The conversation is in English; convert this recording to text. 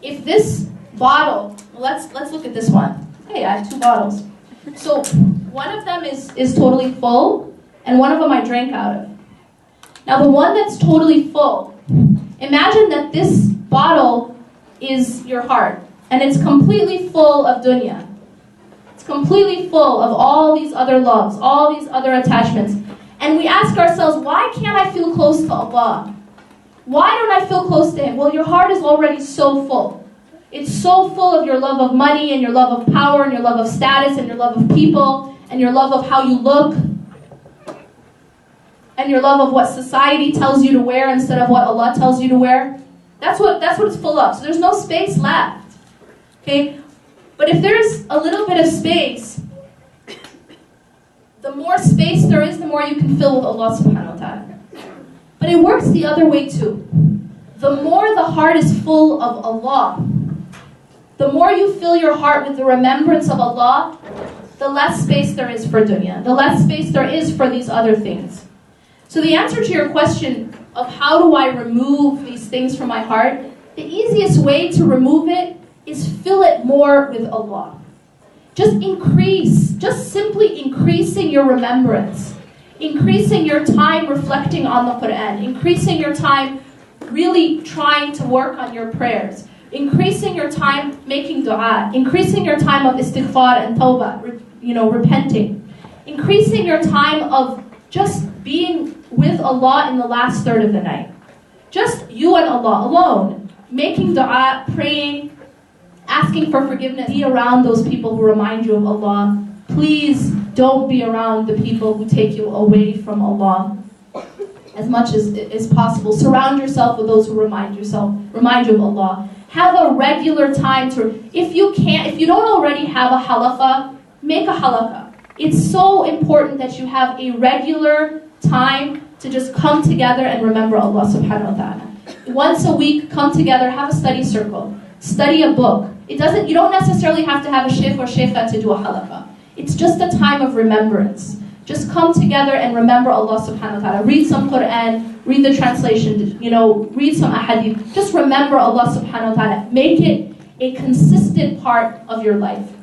if this bottle, let's look at this one. Hey, I have 2 bottles. So one of them is totally full, and one of them I drank out of. Now the one that's totally full, imagine that this bottle is your heart, and it's completely full of dunya. It's completely full of all these other loves, all these other attachments. And we ask ourselves, why can't I feel close to Allah? Why don't I feel close to Him? Well, your heart is already so full. It's so full of your love of money, and your love of power, and your love of status, and your love of people, and your love of how you look, and your love of what society tells you to wear instead of what Allah tells you to wear. That's what it's full of. So there's no space left. Okay? But if there's a little bit of space, the more space there is, the more you can fill with Allah subhanahu wa ta'ala. But it works the other way too. The more the heart is full of Allah, the more you fill your heart with the remembrance of Allah, the less space there is for dunya, the less space there is for these other things. So the answer to your question of how do I remove these things from my heart, the easiest way to remove it is fill it more with Allah. Just simply increasing your remembrance, increasing your time reflecting on the Quran, increasing your time really trying to work on your prayers, increasing your time making dua, increasing your time of istighfar and tawbah, repenting, increasing your time of just being with Allah in the last third of the night. Just you and Allah alone, making dua, praying, asking for forgiveness. Be around those people who remind you of Allah. Please don't be around the people who take you away from Allah as much as possible. Surround yourself with those who remind you of Allah. Have a regular time if you don't already have a halaqah, make a halaqah. It's so important that you have a regular time to just come together and remember Allah subhanahu wa ta'ala. Once a week, come together, have a study circle, study a book. You don't necessarily have to have a sheikh or sheikha to do a halaqah. It's just a time of remembrance. Just come together and remember Allah subhanahu wa ta'ala. Read some Quran, read the translation, read some ahadith. Just remember Allah subhanahu wa ta'ala. Make it a consistent part of your life.